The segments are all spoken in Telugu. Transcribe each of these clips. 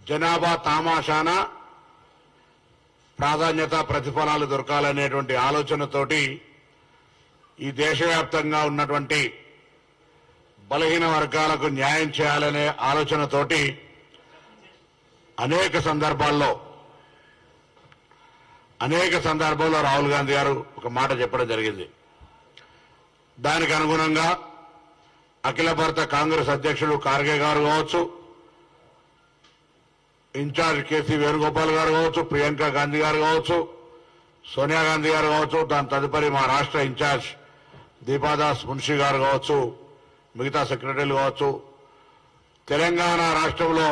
జనాభా తామాషాన ప్రాధాన్యత ప్రతిఫలాలు దొరకాలనేటువంటి ఆలోచనతోటి ఈ దేశవ్యాప్తంగా ఉన్నటువంటి బలహీన వర్గాలకు న్యాయం చేయాలనే ఆలోచనతోటి అనేక సందర్భాల్లో రాహుల్ గాంధీ గారు ఒక మాట చెప్పడం జరిగింది. దానికి అనుగుణంగా అఖిల భారత కాంగ్రెస్ అధ్యక్షుడు ఖార్గే గారు కావచ్చు, ఇన్ఛార్జ్ కేసీ వేణుగోపాల్ గారు కావచ్చు, ప్రియాంక గాంధీ గారు కావచ్చు, సోనియా గాంధీ గారు కావచ్చు, దాని తదుపరి మా రాష్ట్ర ఇన్ఛార్జ్ దీపాదాస్ మున్షి గారు కావచ్చు, మిగతా సెక్రటరీలు కావచ్చు, తెలంగాణ రాష్ట్రంలో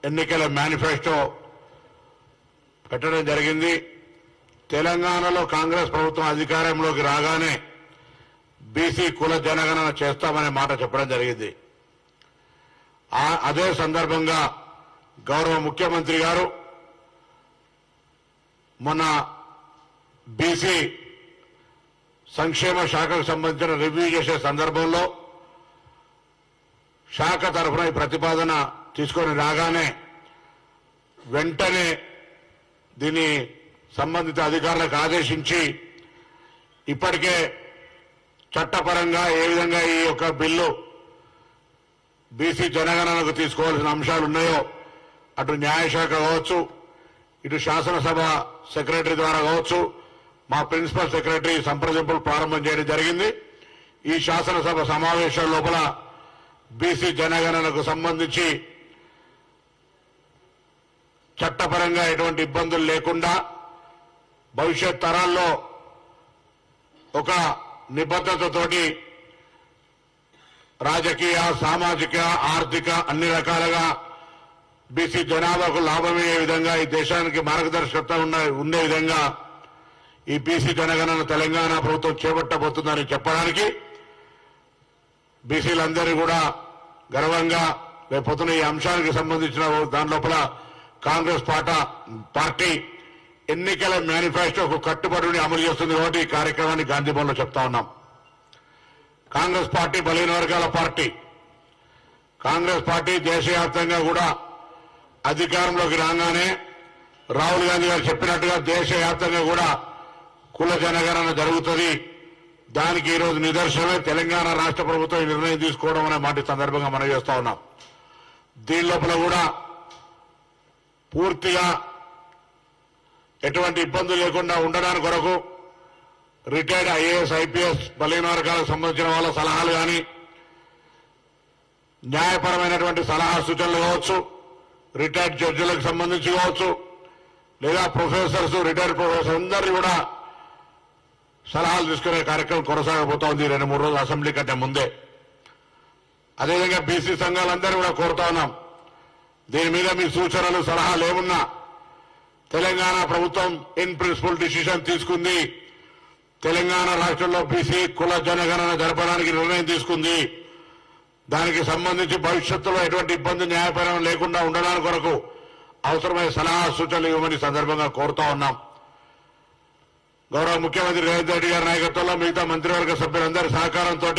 ఎన్నికల మేనిఫెస్టో పెట్టడం జరిగింది. తెలంగాణలో కాంగ్రెస్ ప్రభుత్వం అధికారంలోకి రాగానే బీసీ కుల జనగణన చేస్తామనే మాట చెప్పడం జరిగింది. అదే సందర్భంగా గౌరవ ముఖ్యమంత్రి గారు మొన్న బీసీ సంక్షేమ శాఖకు సంబంధించిన రివ్యూ చేసే సందర్భంలో శాఖ తరఫున ఈ ప్రతిపాదన తీసుకొని రాగానే వెంటనే దీన్ని సంబంధిత అధికారులకు ఆదేశించి ఇప్పటికే చట్టపరంగా ఏ విధంగా ఈ యొక్క బిల్లు బీసీ జనగణనకు తీసుకోవాల్సిన అంశాలు ఉన్నాయో అటు న్యాయశాఖ కావచ్చు, ఇటు శాసనసభ సెక్రటరీ ద్వారా కావచ్చు, మా ప్రిన్సిపల్ సెక్రటరీ సంప్రదింపులు ప్రారంభం చేయడం జరిగింది. ఈ శాసనసభ సమావేశాల లోపల బీసీ జనగణనకు సంబంధించి చట్టపరంగా ఎటువంటి ఇబ్బందులు లేకుండా భవిష్యత్ తరాల్లో ఒక నిబద్ధతతోటి రాజకీయ, సామాజిక, ఆర్థిక అన్ని రకాలుగా బీసీ జనాభాకు లాభమయ్యే విధంగా ఈ దేశానికి మార్గదర్శకత్వం ఉండే విధంగా ఈ బీసీ జనగణన తెలంగాణ ప్రభుత్వం చేపట్టబోతుందని చెప్పడానికి బీసీలందరూ కూడా గర్వంగా రేపొద్దున ఈ అంశానికి సంబంధించిన దాని లోపల కాంగ్రెస్ పార్టీ ఎన్నికల మేనిఫెస్టోకు కట్టుబడి అమలు చేస్తుంది కాబట్టి ఈ కార్యక్రమాన్ని గాంధీ భవన్లో చెప్తా ఉన్నాం. కాంగ్రెస్ పార్టీ బలహీన వర్గాల పార్టీ. కాంగ్రెస్ పార్టీ దేశవ్యాప్తంగా కూడా అధికారంలోకి రాగానే రాహుల్ గాంధీ గారు చెప్పినట్టుగా దేశవ్యాప్తంగా కూడా కుల జనగణన జరుగుతుంది. దానికి ఈరోజు నిదర్శనమే తెలంగాణ రాష్ట్ర ప్రభుత్వం ఈ నిర్ణయం తీసుకోవడం అనే మాట సందర్భంగా మనం చేస్తా ఉన్నాం. దీని లోపల కూడా పూర్తిగా ఎటువంటి ఇబ్బందులు లేకుండా ఉండడానికి కొరకు రిటైర్డ్ ఐఏఎస్, ఐపీఎస్ బలహీన వర్గాలకు సంబంధించిన వాళ్ళ సలహాలు కానీ, న్యాయపరమైనటువంటి సలహా సూచనలు కావచ్చు, రిటైర్డ్ జడ్జిలకు సంబంధించి కావచ్చు, లేదా ప్రొఫెసర్స్, రిటైర్డ్ ప్రొఫెసర్స్ అందరినీ కూడా సలహాలు తీసుకునే కార్యక్రమం కొనసాగబోతా ఉంది 2-3 రోజులు అసెంబ్లీ కంటే ముందే. అదేవిధంగా బీసీ సంఘాలందరూ కూడా కోరుతా ఉన్నాం, దీని మీద మీ సూచనలు, సలహాలు ఏమున్నా తెలంగాణ ప్రభుత్వం ఇన్ ప్రిన్సిపల్ డిసిషన్ తీసుకుంది. తెలంగాణ రాష్ట్రంలో బీసీ కుల జనగణన జరపడానికి నిర్ణయం తీసుకుంది. దానికి సంబంధించి భవిష్యత్తులో ఎటువంటి ఇబ్బంది, న్యాయపరం లేకుండా ఉండడానికి కొరకు అవసరమైన సలహా సూచనలు ఇవ్వమని సందర్భంగా కోరుతా ఉన్నాం. గౌరవ ముఖ్యమంత్రి రేవంత్ రెడ్డి గారి నాయకత్వంలో మిగతా మంత్రివర్గ సభ్యులందరి సహకారంతో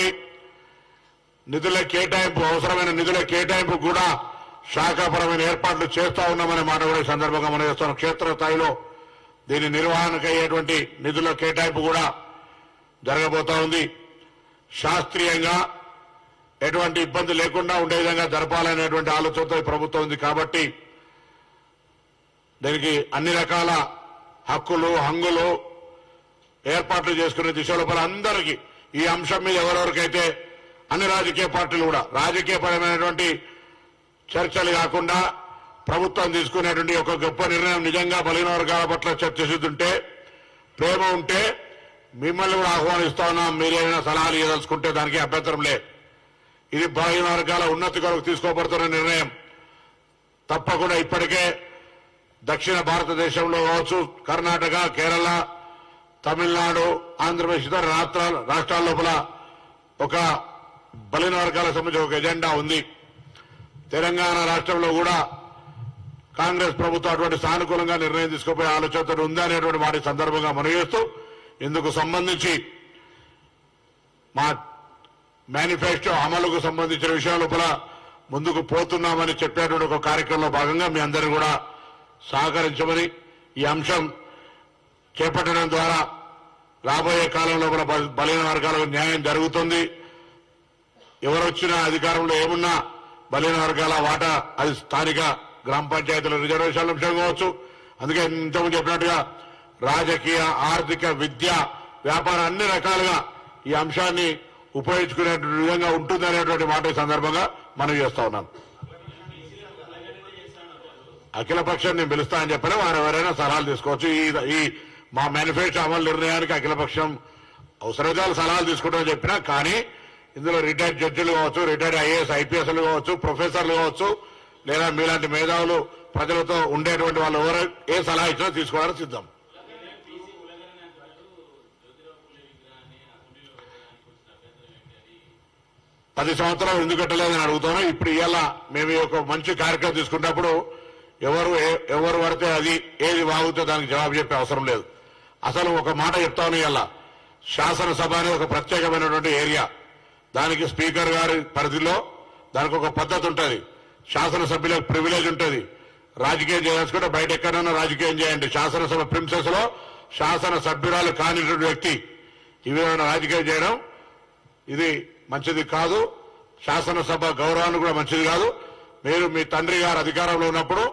నిధుల కేటాయింపు, అవసరమైన నిధుల కేటాయింపు కూడా శాఖాపరమైన ఏర్పాట్లు చేస్తా ఉన్నామనే మాట కూడా ఈ సందర్భంగా మనం చేస్తున్నాం. క్షేత్రస్థాయిలో దీని నిర్వహణకు అయ్యేటువంటి నిధుల కేటాయింపు కూడా జరగబోతా ఉంది. శాస్త్రీయంగా ఎటువంటి ఇబ్బంది లేకుండా ఉండే విధంగా జరపాలనేటువంటి ఆలోచనతో ప్రభుత్వం ఉంది. కాబట్టి దీనికి అన్ని రకాల హక్కులు, హంగులు ఏర్పాట్లు చేసుకునే దిశలో అందరికీ ఈ అంశం మీద ఎవరెవరికైతే అన్ని రాజకీయ పార్టీలు కూడా రాజకీయపరమైనటువంటి చర్చలు కాకుండా ప్రభుత్వం తీసుకునేటువంటి ఒక గొప్ప నిర్ణయం నిజంగా బలహీన వర్గాల పట్ల చర్చిస్తుంటే, ప్రేమ ఉంటే మిమ్మల్ని కూడా ఆహ్వానిస్తా ఉన్నాం. మీరేమైనా సలహాలు ఇవ్వదలుచుకుంటే దానికి అభ్యంతరం లేదు. ఇది బలహీన వర్గాల ఉన్నతి కొరకు తీసుకోబడుతున్న నిర్ణయం. తప్పకుండా ఇప్పటికే దక్షిణ భారతదేశంలో కావచ్చు, కర్ణాటక, కేరళ, తమిళనాడు, ఆంధ్రప్రదేశ్ ఇతర రాష్ట్రాల లోపల ఒక బలహీన వర్గాలకు సంబంధించి ఒక ఎజెండా ఉంది. తెలంగాణ రాష్ట్రంలో కూడా కాంగ్రెస్ ప్రభుత్వం అటువంటి సానుకూలంగా నిర్ణయం తీసుకోపోయే ఆలోచనతో ఉందనేటువంటి వాటి సందర్భంగా మనం చేస్తూ ఇందుకు సంబంధించి మా మేనిఫెస్టో అమలుకు సంబంధించిన విషయాల లోపల ముందుకు పోతున్నామని చెప్పేటువంటి ఒక కార్యక్రమంలో భాగంగా మీ అందరినీ కూడా సహకరించమని, ఈ అంశం చేపట్టడం ద్వారా రాబోయే కాలంలో కూడా బలహీన వర్గాలకు న్యాయం జరుగుతుంది. ఎవరొచ్చినా అధికారంలో ఏమున్నా బలహీన వర్గాల వాటా అది స్థానిక గ్రామ పంచాయతీల రిజర్వేషన్ల విషయం కావచ్చు. అందుకే ఇంతకుముందు చెప్పినట్టుగా రాజకీయ, ఆర్థిక, విద్య, వ్యాపారం అన్ని రకాలుగా ఈ అంశాన్ని ఉపయోగించుకునే విధంగా ఉంటుందనేటువంటి మాట ఈ సందర్భంగా మనం చేస్తా ఉన్నాం. అఖిలపక్షం నేను పిలుస్తా అని చెప్పినా వారు ఎవరైనా సలహాలు తీసుకోవచ్చు. ఈ మా మేనిఫెస్టో అమలు నిర్ణయానికి అఖిలపక్షం అవసరమైతే సలహాలు తీసుకుంటామని చెప్పినా, కానీ ఇందులో రిటైర్డ్ జడ్జిలు కావచ్చు, రిటైర్డ్ ఐఏఎస్ ఐపీఎస్లు కావచ్చు, ప్రొఫెసర్లు కావచ్చు, లేదా మీలాంటి మేధావులు ప్రజలతో ఉండేటువంటి వాళ్ళు ఎవరు ఏ సలహా ఇచ్చినా తీసుకోవడానికి సిద్ధం. పది సంవత్సరాలు ఎందుకు కట్టలేదని అడుగుతాను. ఇప్పుడు ఇవాళ మేము ఒక మంచి కార్యక్రమం తీసుకున్నప్పుడు ఎవరు పడితే అది ఏది వాగుతో దానికి జవాబు చెప్పే అవసరం లేదు. అసలు ఒక మాట చెప్తాను, ఇవాళ శాసనసభ అనేది ఒక ప్రత్యేకమైనటువంటి ఏరియా. దానికి స్పీకర్ గారి పరిధిలో దానికి ఒక పద్ధతి ఉంటుంది. శాసనసభ్యులకు ప్రివిలేజ్ ఉంటుంది. రాజకీయం చేయాల్సుకుంటే బయట ఎక్కడైనా రాజకీయం చేయండి. శాసనసభ ప్రిన్సెస్ లో శాసనసభ్యురాలు కానిటువంటి వ్యక్తి ఈ విధమైన రాజకీయం చేయడం ఇది మంచిది కాదు. శాసనసభ గౌరవాన్ని కూడా మంచిది కాదు. మీరు మీ తండ్రి గారు అధికారంలో ఉన్నప్పుడు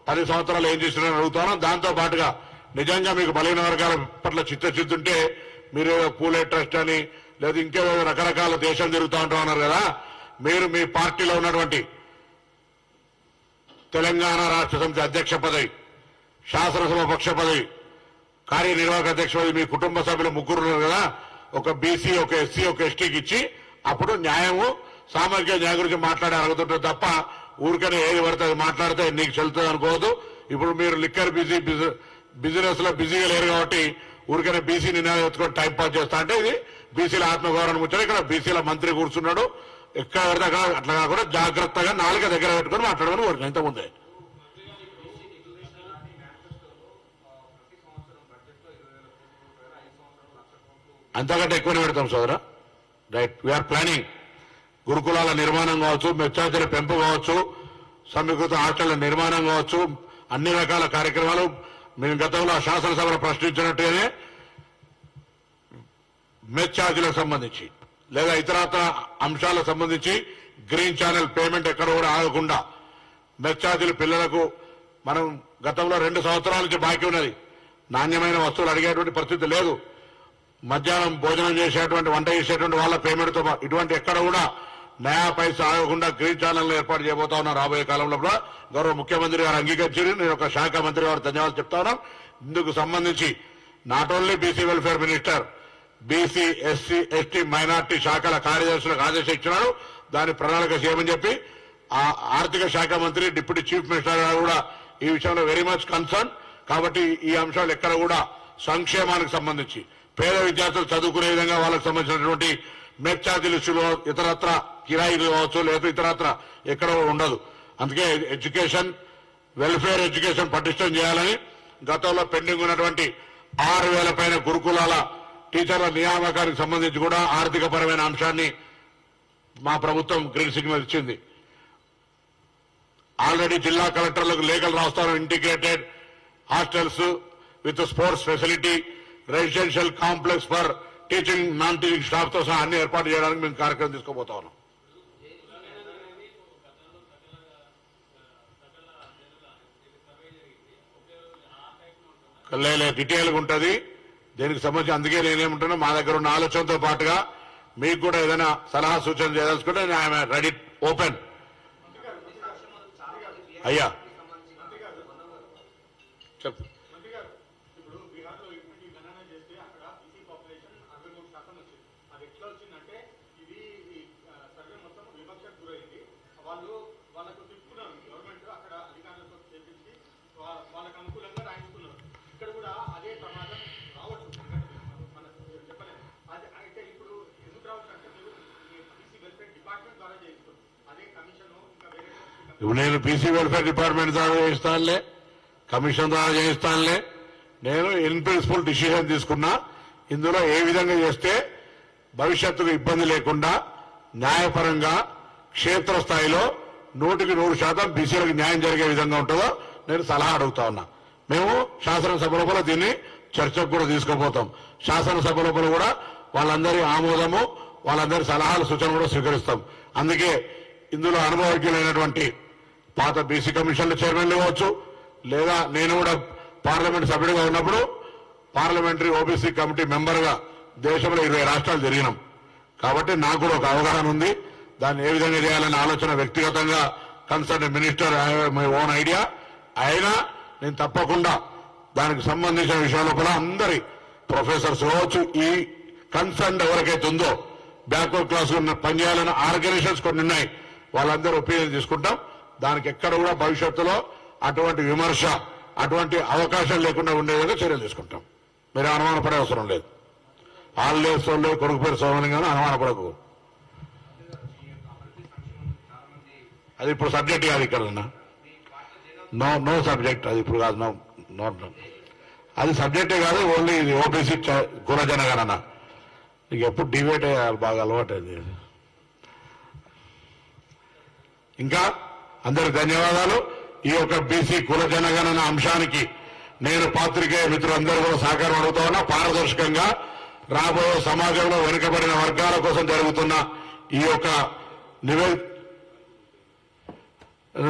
10 సంవత్సరాలు ఏం చేసినారని అడుగుతాను. దాంతో పాటుగా నిజంగా మీకు బలహీన వర్గాల పట్ల చిత్తశుద్ధి మీరు పూలే ట్రస్ట్ అని లేదా ఇంకేదో రకరకాల దేశం తిరుగుతూ ఉంటా ఉన్నారు కదా. మీరు మీ పార్టీలో ఉన్నటువంటి తెలంగాణ రాష్ట్ర సమితి అధ్యక్ష పదవి, శాసనసభ పక్ష పదవి, కార్యనిర్వాహక అధ్యక్ష పదవి మీ కుటుంబ సభ్యులు 3 ఉన్నారు కదా. ఒక బీసీ, ఒక ఎస్సీ, ఒక ఎస్టీకి ఇచ్చి అప్పుడు న్యాయము, సామాజిక న్యాయం గురించి మాట్లాడే అడుగుతుంటారు తప్ప ఊరికనే ఏది పడితే అది మాట్లాడితే నీకు చెల్లుతుంది అనుకోవద్దు. ఇప్పుడు మీరు లిక్కర్ బిజినెస్ లో బిజీగా లేరు కాబట్టి ఊరికనే బీసీ నినాదం ఎత్తుకొని టైం పాస్ చేస్తా అంటే ఇది బీసీల ఆత్మగౌరవం ముచ్చట. ఇక్కడ బీసీల మంత్రి కూర్చున్నాడు. ఎక్కడ పడితే అట్లా కాకుండా జాగ్రత్తగా నాలుక దగ్గర పెట్టుకొని మాట్లాడమని కోరిక ఇంతకుముందే. అంతకంటే ఎక్కువనే పెడతాం సోదరా. Right, we are planning. గురుకులాల నిర్మాణం కావచ్చు, మెచ్చార్జీల పెంపు కావచ్చు, సమీకృత హాస్టళ్ల నిర్మాణం కావచ్చు, అన్ని రకాల కార్యక్రమాలు మేము గతంలో శాసనసభలో ప్రశ్నించినట్టుగానే మెచ్చార్జీలకు సంబంధించి లేదా ఇతరత్ర అంశాలకు సంబంధించి గ్రీన్ ఛానల్ పేమెంట్ ఎక్కడ కూడా ఆగకుండా మెచ్చార్జీలు పిల్లలకు మనం గతంలో 2 సంవత్సరాల నుంచి బాకీ ఉన్నది. నాణ్యమైన వస్తువులు అడిగేటువంటి పరిస్థితి లేదు. మధ్యాహ్నం భోజనం చేసేటువంటి, వంట చేసేటువంటి వాళ్ళ పేమెంట్తో ఇటువంటి ఎక్కడ కూడా నయా పైసా ఆగకుండా గ్రీన్ ఛానల్ ఏర్పాటు చేయబోతా ఉన్నాం. రాబోయే కాలంలో కూడా గౌరవ ముఖ్యమంత్రి గారు అంగీకరించారు. నేను ఒక శాఖ మంత్రి గారు ధన్యవాదాలు చెప్తా ఉన్నాం. ఇందుకు సంబంధించి not only BC welfare minister, BC, SC, ST, minority శాఖల కార్యదర్శులకు ఆదేశం ఇచ్చినారు. దాని ప్రణాళిక చేయమని చెప్పి ఆ ఆర్థిక శాఖ మంత్రి, డిప్యూటీ చీఫ్ మినిస్టర్ గారు కూడా ఈ విషయంలో వెరీ మచ్ కన్సర్న్. కాబట్టి ఈ అంశాలు ఎక్కడ కూడా సంక్షేమానికి సంబంధించి పేద విద్యార్థులు చదువుకునే విధంగా వాళ్ళకు సంబంధించినటువంటి మెచ్చార్జీలు ఇష్యూలు, ఇతరత్ర కిరాయిలు కావచ్చు, లేదా ఇతరత్ర ఎక్కడ ఉండదు. అందుకే ఎడ్యుకేషన్, వెల్ఫేర్ ఎడ్యుకేషన్ పటిష్టం చేయాలని గతంలో పెండింగ్ ఉన్నటువంటి 6,000 పైన గురుకులాల టీచర్ల నియామకానికి సంబంధించి కూడా ఆర్థిక పరమైన అంశాన్ని మా ప్రభుత్వం గ్రీన్ సిగ్నల్ ఇచ్చింది. ఆల్రెడీ జిల్లా కలెక్టర్లకు లేఖలు రాస్తాను. Integrated hostels with sports facility, residential complex for teaching, non teaching staff తో సహా అన్ని ఏర్పాటు చేయడానికి మేము కార్యక్రమం తీసుకోబోతా ఉన్నాం. డీటెయిల్గా ఉంటుంది దీనికి సంబంధించి. అందుకే నేనేమంటున్నా, మా దగ్గర ఉన్న ఆలోచనతో పాటుగా మీకు కూడా ఏదైనా సలహా సూచన చేయదలుచుకుంటే ఐఎమ్ రెడీ, ఓపెన్. అయ్యా చెప్పు. ఇప్పుడు నేను బీసీ వెల్ఫేర్ డిపార్ట్మెంట్ ద్వారా చేయిస్తానులే, కమిషన్ ద్వారా చేయిస్తానులే. నేను ఇన్ ప్రిన్సిపల్ డిసిషన్ తీసుకున్నా. ఇందులో ఏ విధంగా చేస్తే భవిష్యత్తుకు ఇబ్బంది లేకుండా న్యాయపరంగా క్షేత్రస్థాయిలో 100% బీసీలకు న్యాయం జరిగే విధంగా ఉంటుందో నేను సలహా అడుగుతా ఉన్నా. మేము శాసనసభ లోపల దీన్ని చర్చకు కూడా తీసుకుపోతాం. శాసనసభ లోపల కూడా వాళ్ళందరి ఆమోదము, వాళ్ళందరి సలహాలు, సూచనలు కూడా స్వీకరిస్తాం. అందుకే ఇందులో అనుభవజ్ఞులైనటువంటి పాత బీసీ కమిషన్ల చైర్మన్లు కావచ్చు, లేదా నేను కూడా పార్లమెంట్ సభ్యుడిగా ఉన్నప్పుడు పార్లమెంటరీ ఓబీసీ కమిటీ మెంబర్గా దేశంలో 20 రాష్ట్రాలు తిరిగినాం. కాబట్టి నాకు కూడా ఒక అవగాహన ఉంది. దాన్ని ఏ విధంగా చేయాలనే ఆలోచన వ్యక్తిగతంగా concern minister my own idea. అయినా నేను తప్పకుండా దానికి సంబంధించిన విషయాల లోపల అందరి ప్రొఫెసర్స్ కావచ్చు, ఈ కన్సర్న్ ఎవరికైతే ఉందో బ్యాక్వర్డ్ క్లాస్ పనిచేయాలన్న ఆర్గనైజేషన్స్ కొన్ని ఉన్నాయి, వాళ్ళందరూ ఒపీనియన్ తీసుకుంటాం. దానికి ఎక్కడ కూడా భవిష్యత్తులో అటువంటి విమర్శ, అటువంటి అవకాశం లేకుండా ఉండే విధంగా చర్యలు తీసుకుంటాం. మీరు అనుమానపడే అవసరం లేదు. హాలిడేస్ వాళ్ళు కొడుకు పేరు సోమలింగాను అనుమానపడకు. అది ఇప్పుడు సబ్జెక్ట్ కాదు ఇక్కడ. నో సబ్జెక్ట్ అది ఇప్పుడు కాదు. నో అది సబ్జెక్టే కాదు. ఓన్లీ ఇది ఓబీసీ కుల జనగణన. నీకు ఎప్పుడు డిబేట్ అయ్యాలి, బాగా అలవాటు అది. ఇంకా అందరికి ధన్యవాదాలు. ఈ యొక్క బీసీ కుల జనగణన అంశానికి నేను పాత్రికేయ మిత్రులందరూ కూడా సహకారం అడుగుతా ఉన్నా. పారదర్శకంగా రాబోయే సమాజంలో వెనుకబడిన వర్గాల కోసం జరుగుతున్న ఈ యొక్క నివేదిక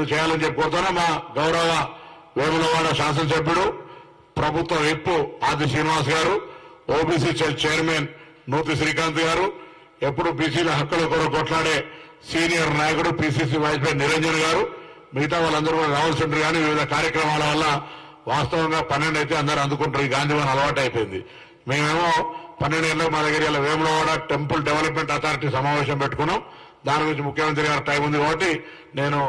చేయాలని చెప్పి కోరుతున్నా. మా గౌరవ వేములవాడ శాసనసభ్యుడు, ప్రభుత్వ విప్ ఆది శ్రీనివాస్ గారు, ఓబీసీ చైర్మన్ నూతి శ్రీకాంత్ గారు, ఎప్పుడు బీసీల హక్కుల కొరకు కొట్లాడే సీనియర్ నాయకుడు పిసిసి వైస్ ప్రెసిడెంట్ నిరంజన్ గారు, మిగతా వాళ్ళందరూ కూడా రావాల్సి ఉంటారు. కానీ వివిధ కార్యక్రమాల వల్ల వాస్తవంగా 12 అయితే అందరూ అందుకుంటారు. ఈ గాంధీవన్ అలవాటు అయిపోయింది. మేమేమో 12 ఏళ్ళకి మా దగ్గర వేములవాడ టెంపుల్ డెవలప్మెంట్ అథారిటీ సమావేశం పెట్టుకున్నాం. దాని గురించి ముఖ్యమంత్రి గారు టైం ఉంది కాబట్టి నేను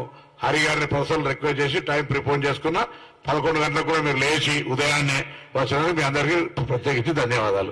హరి గారిని పర్సనల్ రిక్వెస్ట్ చేసి టైం ప్రిపోన్ చేసుకున్నా. 11 గంటలకు కూడా మీరు లేచి ఉదయాన్నే వచ్చినందుకు మీ అందరికీ ప్రత్యేకించి ధన్యవాదాలు.